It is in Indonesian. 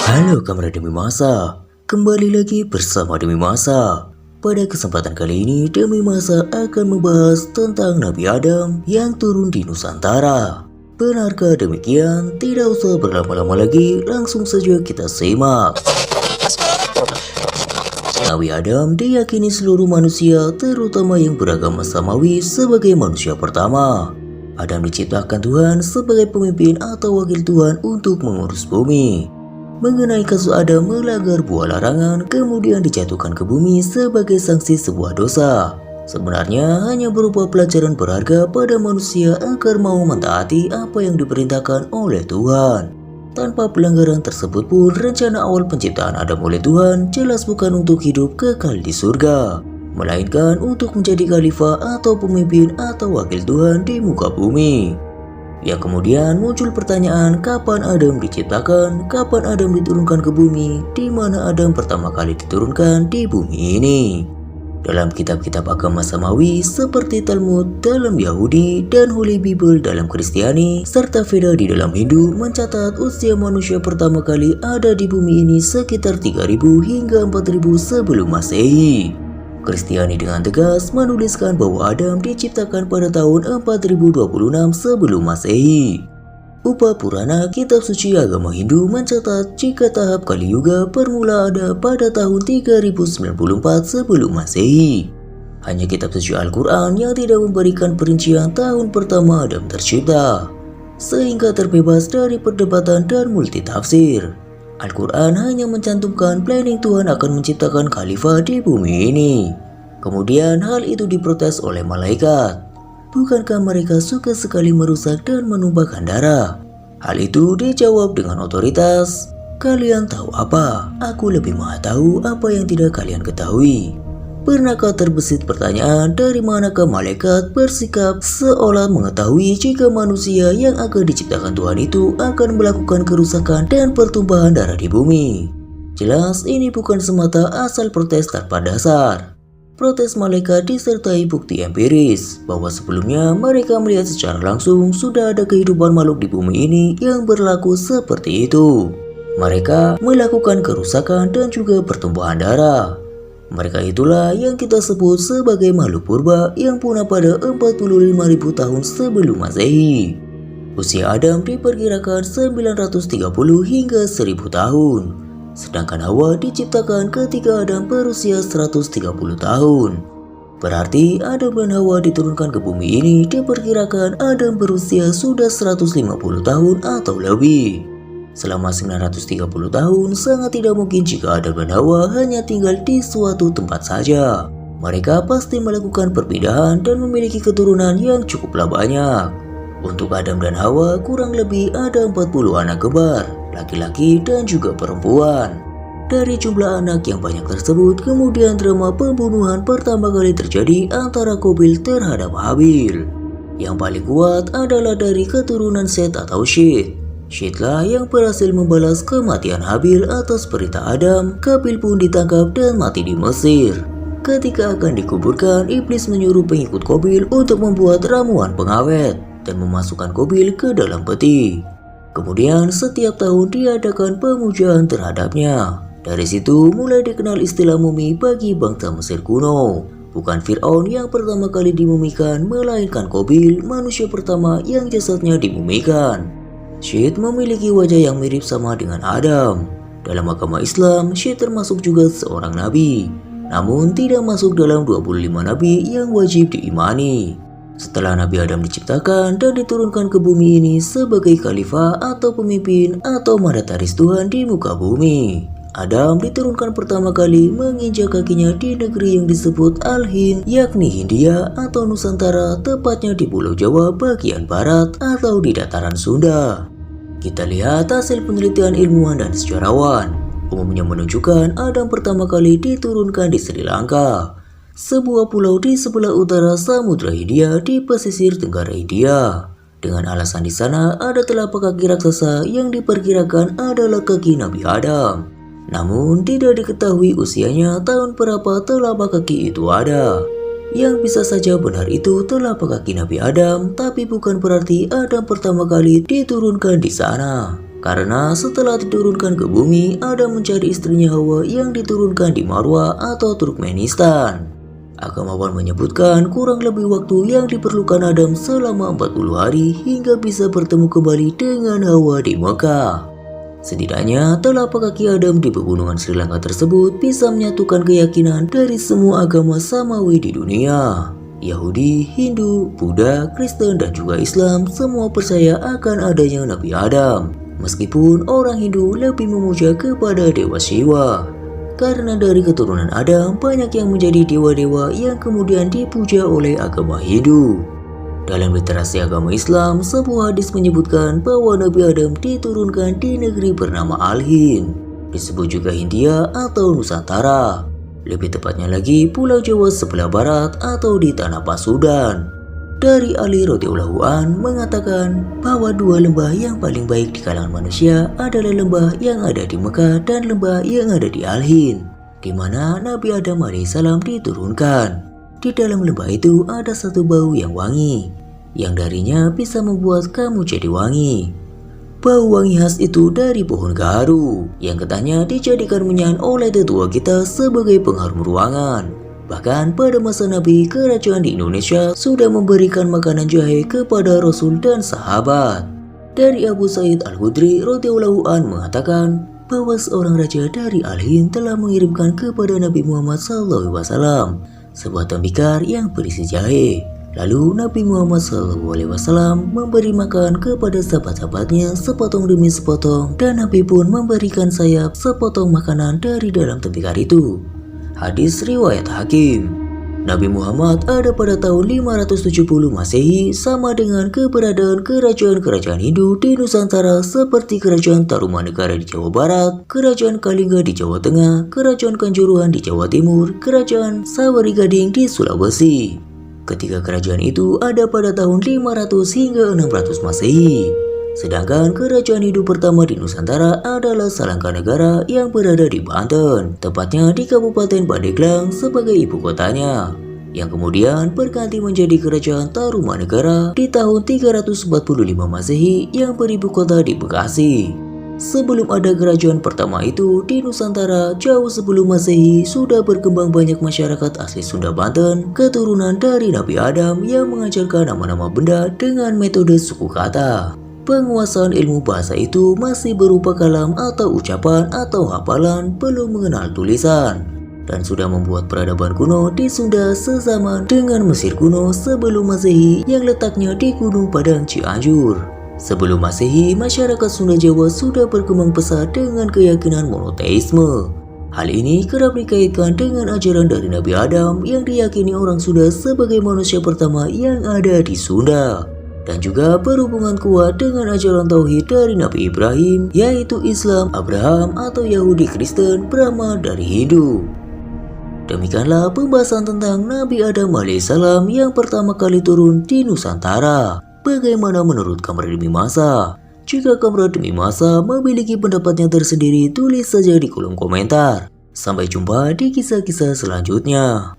Halo kamu Demi Masa, kembali lagi bersama Demi Masa. Pada kesempatan kali ini Demi Masa akan membahas tentang Nabi Adam yang turun di Nusantara. Benarkah demikian? Tidak usah berlama-lama lagi, langsung saja kita simak. Nabi Adam diyakini seluruh manusia, terutama yang beragama Samawi, sebagai manusia pertama. Adam diciptakan Tuhan sebagai pemimpin atau wakil Tuhan untuk mengurus bumi. Mengenai kasus Adam melanggar buah larangan kemudian dijatuhkan ke bumi sebagai sanksi sebuah dosa, sebenarnya hanya berupa pelajaran berharga pada manusia agar mau mentaati apa yang diperintahkan oleh Tuhan. Tanpa pelanggaran tersebut pun, rencana awal penciptaan Adam oleh Tuhan jelas bukan untuk hidup kekal di surga, melainkan untuk menjadi khalifah atau pemimpin atau wakil Tuhan di muka bumi. Yang kemudian muncul pertanyaan, kapan Adam diciptakan, kapan Adam diturunkan ke bumi, di mana Adam pertama kali diturunkan di bumi ini. Dalam kitab-kitab agama Samawi seperti Talmud dalam Yahudi dan Holy Bible dalam Kristiani, serta Veda di dalam Hindu mencatat usia manusia pertama kali ada di bumi ini sekitar 3000 hingga 4000 sebelum Masehi. Kristiani dengan tegas menuliskan bahwa Adam diciptakan pada tahun 4026 sebelum Masehi. Upa Purana, kitab suci agama Hindu, mencatat jika tahap Kali Yuga bermula ada pada tahun 3094 sebelum Masehi. Hanya kitab suci Al-Quran yang tidak memberikan perincian tahun pertama Adam tercipta, sehingga terbebas dari perdebatan dan multitafsir. Al-Quran hanya mencantumkan planning Tuhan akan menciptakan khalifah di bumi ini. Kemudian hal itu diprotes oleh malaikat. Bukankah mereka suka sekali merusak dan menumpahkan darah? Hal itu dijawab dengan otoritas. Kalian tahu apa? Aku lebih maha tahu apa yang tidak kalian ketahui. Pernahkah terbesit pertanyaan dari manakah malaikat bersikap seolah mengetahui jika manusia yang akan diciptakan Tuhan itu akan melakukan kerusakan dan pertumpahan darah di bumi? Jelas ini bukan semata asal protes tanpa dasar. Protes malaikat disertai bukti empiris bahwa sebelumnya mereka melihat secara langsung sudah ada kehidupan makhluk di bumi ini yang berlaku seperti itu. Mereka melakukan kerusakan dan juga pertumpahan darah. Mereka itulah yang kita sebut sebagai makhluk purba yang punah pada 45.000 tahun sebelum Masehi. Usia Adam diperkirakan 930 hingga 1000 tahun. Sedangkan Hawa diciptakan ketika Adam berusia 130 tahun. Berarti Adam dan Hawa diturunkan ke bumi ini diperkirakan Adam berusia sudah 150 tahun atau lebih. Selama 930 tahun sangat tidak mungkin jika Adam dan Hawa hanya tinggal di suatu tempat saja. Mereka pasti melakukan perpindahan dan memiliki keturunan yang cukuplah banyak. Untuk Adam dan Hawa kurang lebih ada 40 anak kembar, laki-laki dan juga perempuan. Dari jumlah anak yang banyak tersebut, kemudian drama pembunuhan pertama kali terjadi antara Qabil terhadap Habil. Yang paling kuat adalah dari keturunan Set atau Syeth. Syethlah yang berhasil membalas kematian Habil atas perintah Adam. Qabil pun ditangkap dan mati di Mesir. Ketika akan dikuburkan, iblis menyuruh pengikut Qabil untuk membuat ramuan pengawet dan memasukkan Qabil ke dalam peti. Kemudian setiap tahun diadakan pemujaan terhadapnya. Dari situ mulai dikenal istilah mumi bagi bangsa Mesir kuno. Bukan Fir'aun yang pertama kali dimumikan, melainkan Qabil, manusia pertama yang jasadnya dimumikan. Syeth memiliki wajah yang mirip sama dengan Adam. Dalam agama Islam, Syeth termasuk juga seorang nabi, namun tidak masuk dalam 25 nabi yang wajib diimani. Setelah Nabi Adam diciptakan dan diturunkan ke bumi ini sebagai khalifah atau pemimpin atau mandataris Tuhan di muka bumi, Adam diturunkan pertama kali menginjak kakinya di negeri yang disebut Al-Hind, yakni Hindia atau Nusantara, tepatnya di Pulau Jawa bagian barat atau di dataran Sunda. Kita lihat hasil penelitian ilmuwan dan sejarawan. Umumnya menunjukkan Adam pertama kali diturunkan di Sri Lanka, sebuah pulau di sebelah utara Samudra Hindia di pesisir tenggara India. Dengan alasan di sana ada telapak kaki raksasa yang diperkirakan adalah kaki Nabi Adam. Namun tidak diketahui usianya tahun berapa telapak kaki itu ada. Yang bisa saja benar itu telapak kaki Nabi Adam, tapi bukan berarti Adam pertama kali diturunkan di sana. Karena setelah diturunkan ke bumi, Adam mencari istrinya Hawa yang diturunkan di Marwa atau Turkmenistan. Agamawan menyebutkan kurang lebih waktu yang diperlukan Adam selama 40 hari hingga bisa bertemu kembali dengan Hawa di Mekah. Setidaknya, telapak kaki Adam di pegunungan Sri Lanka tersebut bisa menyatukan keyakinan dari semua agama samawi di dunia. Yahudi, Hindu, Buddha, Kristen, dan juga Islam semua percaya akan adanya Nabi Adam. Meskipun orang Hindu lebih memuja kepada Dewa Shiva. Karena dari keturunan Adam, banyak yang menjadi dewa-dewa yang kemudian dipuja oleh agama Hindu. Dalam literasi agama Islam, sebuah hadis menyebutkan bahwa Nabi Adam diturunkan di negeri bernama Al-Hind, disebut juga Hindia atau Nusantara. Lebih tepatnya lagi Pulau Jawa sebelah barat atau di tanah Pasundan. Dari Ali radhiyallahu an mengatakan bahwa dua lembah yang paling baik di kalangan manusia adalah lembah yang ada di Mekah dan lembah yang ada di Al-Hind, di mana Nabi Adam alaihissalam diturunkan. Di dalam lembah itu ada satu bau yang wangi, yang darinya bisa membuat kamu jadi wangi. Bau wangi khas itu dari pohon gaharu, yang katanya dijadikan minyak oleh tetua kita sebagai pengharum ruangan. Bahkan pada masa Nabi, kerajaan di Indonesia sudah memberikan makanan jahe kepada Rasul dan sahabat. Dari Abu Sa'id Al-Khudri radhiyallahu an mengatakan bahwa seorang raja dari Al-Hind telah mengirimkan kepada Nabi Muhammad SAW sebuah tembikar yang berisi jahe. Lalu Nabi Muhammad SAW memberi makan kepada sahabat-sahabatnya sepotong demi sepotong, dan Nabi pun memberikan sayap sepotong makanan dari dalam tembikar itu. Hadis riwayat Hakim. Nabi Muhammad ada pada tahun 570 Masehi, sama dengan keberadaan kerajaan-kerajaan Hindu di Nusantara seperti Kerajaan Tarumanegara di Jawa Barat, Kerajaan Kalingga di Jawa Tengah, Kerajaan Kanjuruhan di Jawa Timur, Kerajaan Sawarigading di Sulawesi. Ketiga kerajaan itu ada pada tahun 500 hingga 600 Masehi. Sedangkan kerajaan Hindu pertama di Nusantara adalah Salangkanegara yang berada di Banten, tepatnya di Kabupaten Pandeglang sebagai ibu kotanya, yang kemudian berganti menjadi kerajaan Tarumanegara di tahun 345 Masehi yang beribu kota di Bekasi. Sebelum ada kerajaan pertama itu di Nusantara, jauh sebelum Masehi sudah berkembang banyak masyarakat asli Sunda Banten, keturunan dari Nabi Adam yang mengajarkan nama-nama benda dengan metode suku kata. Penguasaan ilmu bahasa itu masih berupa kalam atau ucapan atau hafalan, belum mengenal tulisan, dan sudah membuat peradaban kuno di Sunda sezaman dengan Mesir kuno sebelum Masehi yang letaknya di Gunung Padang Cianjur. Sebelum Masehi, masyarakat Sunda Jawa sudah berkembang pesat dengan keyakinan monoteisme. Hal ini kerap dikaitkan dengan ajaran dari Nabi Adam yang diyakini orang Sunda sebagai manusia pertama yang ada di Sunda. Dan juga berhubungan kuat dengan ajaran tauhid dari Nabi Ibrahim, yaitu Islam, Abraham, atau Yahudi, Kristen, Brahma dari Hindu. Demikianlah pembahasan tentang Nabi Adam alaihissalam yang pertama kali turun di Nusantara. Bagaimana menurut Kamar Demi Masa? Jika Kamar Demi Masa memiliki pendapatnya tersendiri, tulis saja di kolom komentar. Sampai jumpa di kisah-kisah selanjutnya.